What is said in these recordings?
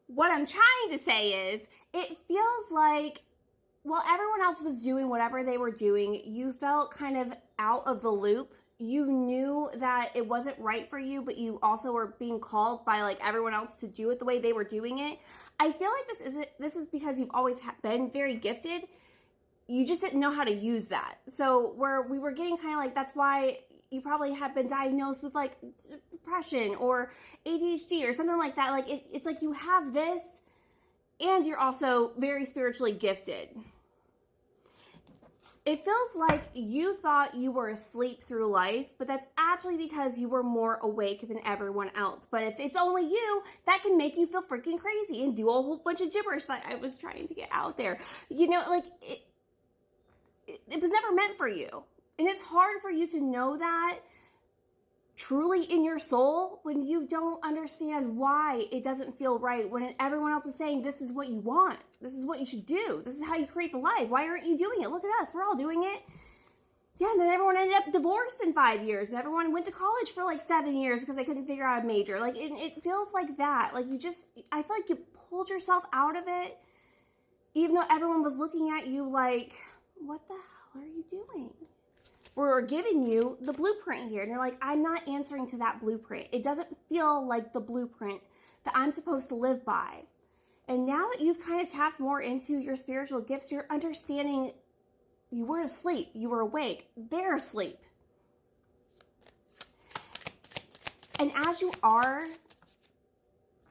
what I'm trying to say is it feels like while everyone else was doing whatever they were doing, you felt kind of out of the loop. You knew that it wasn't right for you, but you also were being called by like everyone else to do it the way they were doing it. I feel like this is because you've always been very gifted. You just didn't know how to use that. So where we were getting kind of like, that's why you probably have been diagnosed with like depression or ADHD or something like that. Like it's like you have this and you're also very spiritually gifted. It feels like you thought you were asleep through life, but that's actually because you were more awake than everyone else. But if it's only you, that can make you feel freaking crazy and do a whole bunch of gibberish that I was trying to get out there. You know, like it was never meant for you. And it's hard for you to know that truly in your soul when you don't understand why it doesn't feel right, when everyone else is saying this is what you want, this is what you should do, this is how you create the life, why aren't you doing it? Look at us, we're all doing it. Yeah, and then everyone ended up divorced in 5 years, and everyone went to college for like 7 years because they couldn't figure out a major. Like it feels like that. Like I feel like you pulled yourself out of it, even though everyone was looking at you like, what the hell are you doing? We're giving you the blueprint here. And you're like, I'm not answering to that blueprint. It doesn't feel like the blueprint that I'm supposed to live by. And now that you've kind of tapped more into your spiritual gifts, you're understanding you weren't asleep, you were awake. They're asleep. And as you are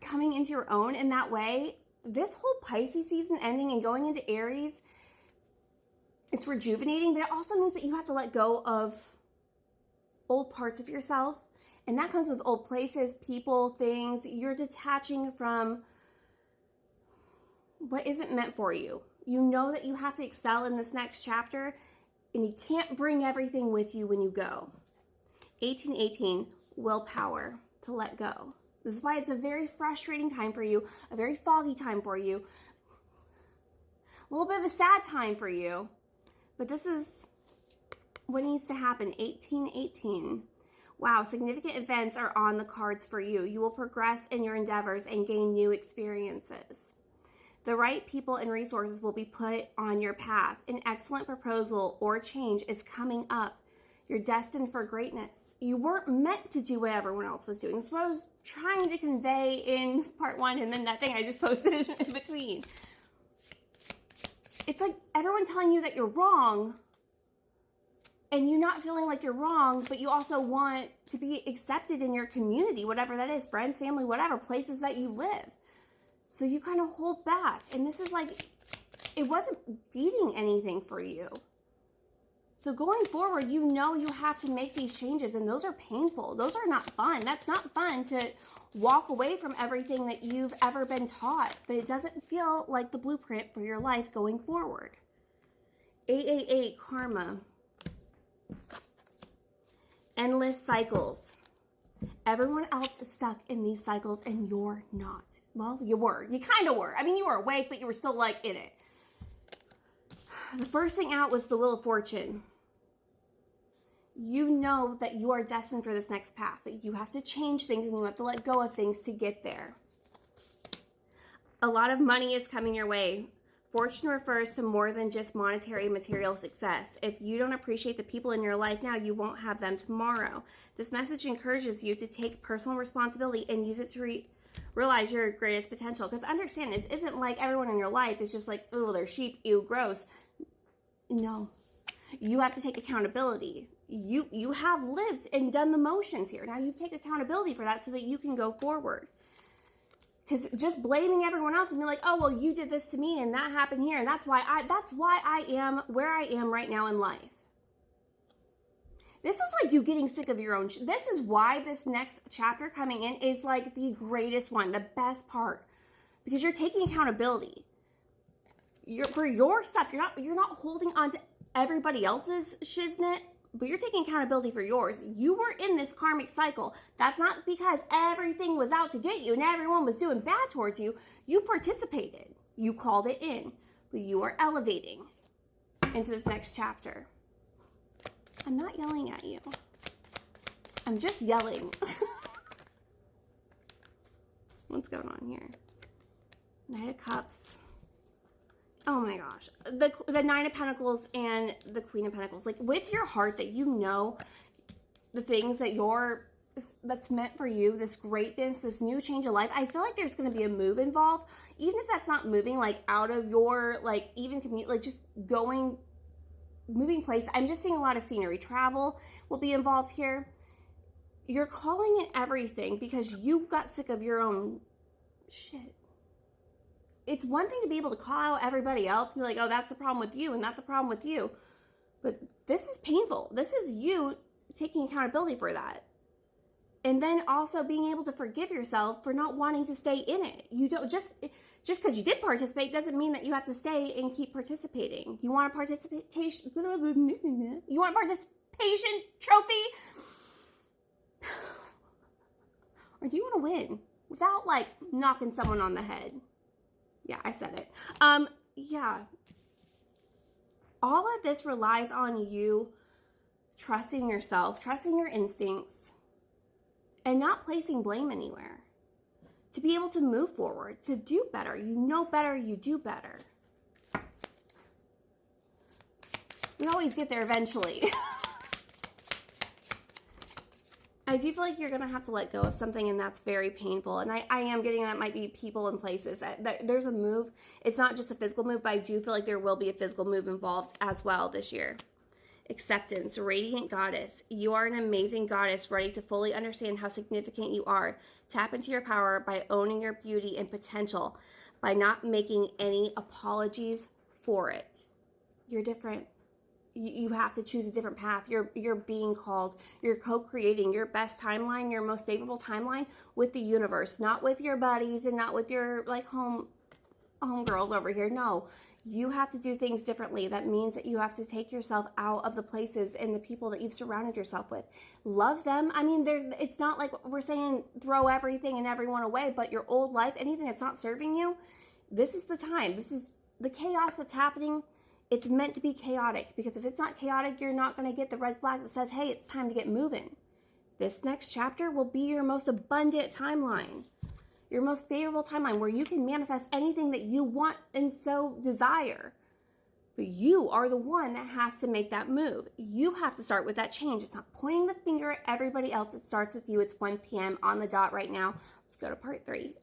coming into your own in that way, this whole Pisces season ending and going into Aries, it's rejuvenating, but it also means that you have to let go of old parts of yourself. And that comes with old places, people, things. You're detaching from what isn't meant for you. You know that you have to excel in this next chapter, and you can't bring everything with you when you go. 1818, willpower to let go. This is why it's a very frustrating time for you, a very foggy time for you, a little bit of a sad time for you. But this is what needs to happen. 1818. Wow, significant events are on the cards for you. You will progress in your endeavors and gain new experiences. The right people and resources will be put on your path. An excellent proposal or change is coming up. You're destined for greatness. You weren't meant to do what everyone else was doing. That's what I was trying to convey in part 1 and then that thing I just posted in between. It's like everyone telling you that you're wrong and you not feeling like you're wrong, but you also want to be accepted in your community, whatever that is, friends, family, whatever, places that you live. So you kind of hold back. And this is like, it wasn't feeding anything for you. So going forward, you know you have to make these changes, and those are painful. Those are not fun. That's not fun to walk away from everything that you've ever been taught, but it doesn't feel like the blueprint for your life going forward. 888 karma. Endless cycles. Everyone else is stuck in these cycles and you're not. Well, you were. You kind of were. I mean, you were awake, but you were still like in it. The first thing out was the Wheel of Fortune. You know that you are destined for this next path, that you have to change things and you have to let go of things to get there. A lot of money is coming your way. Fortune refers to more than just monetary material success. If you don't appreciate the people in your life now, you won't have them tomorrow. This message encourages you to take personal responsibility and use it to realize your greatest potential. Because understand, this isn't like everyone in your life is just like, oh, they're sheep, ew, gross. No. You have to take accountability. You have lived and done the motions here. Now you take accountability for that so that you can go forward. Because just blaming everyone else and being like, oh, well, you did this to me and that happened here. And that's why I am where I am right now in life. This is like you getting sick of your own. This is why this next chapter coming in is like the greatest one, the best part. Because you're taking accountability. For your stuff. You're not holding on to everybody else's shiznit, but you're taking accountability for yours. You were in this karmic cycle. That's not because everything was out to get you and everyone was doing bad towards you. You participated. You called it in. But you are elevating into this next chapter. I'm not yelling at you. I'm just yelling. What's going on here? Knight of Cups. Oh my gosh. The Nine of Pentacles and the Queen of Pentacles. Like, with your heart that you know the things that that's meant for you, this greatness, this new change of life, I feel like there's going to be a move involved. Even if that's not moving, like, out of your, like, even commute, like, just moving place. I'm just seeing a lot of scenery. Travel will be involved here. You're calling it everything because you got sick of your own shit. It's one thing to be able to call out everybody else and be like, oh, that's a problem with you and that's a problem with you. But this is painful. This is you taking accountability for that. And then also being able to forgive yourself for not wanting to stay in it. You don't just because you did participate doesn't mean that you have to stay and keep participating. You want a participation trophy? Or do you want to win without like knocking someone on the head? Yeah, I said it. Yeah. All of this relies on you trusting yourself, trusting your instincts, and not placing blame anywhere. To be able to move forward, to do better. You know better, you do better. We always get there eventually. I do feel like you're going to have to let go of something, and that's very painful. And I am getting that might be people and places. There's a move. It's not just a physical move, but I do feel like there will be a physical move involved as well this year. Acceptance, radiant goddess. You are an amazing goddess ready to fully understand how significant you are. Tap into your power by owning your beauty and potential, by not making any apologies for it. You're different. You have to choose a different path. You're being called. You're co-creating your best timeline, your most favorable timeline with the universe, not with your buddies and not with your like homegirls over here. No, you have to do things differently. That means that you have to take yourself out of the places and the people that you've surrounded yourself with. Love them. I mean, it's not like we're saying throw everything and everyone away, but your old life, anything that's not serving you, this is the time. This is the chaos that's happening. It's meant to be chaotic, because if it's not chaotic, you're not going to get the red flag that says, hey, it's time to get moving. This next chapter will be your most abundant timeline, your most favorable timeline where you can manifest anything that you want and so desire. But you are the one that has to make that move. You have to start with that change. It's not pointing the finger at everybody else. It starts with you. It's 1 p.m. on the dot right now. Let's go to part 3.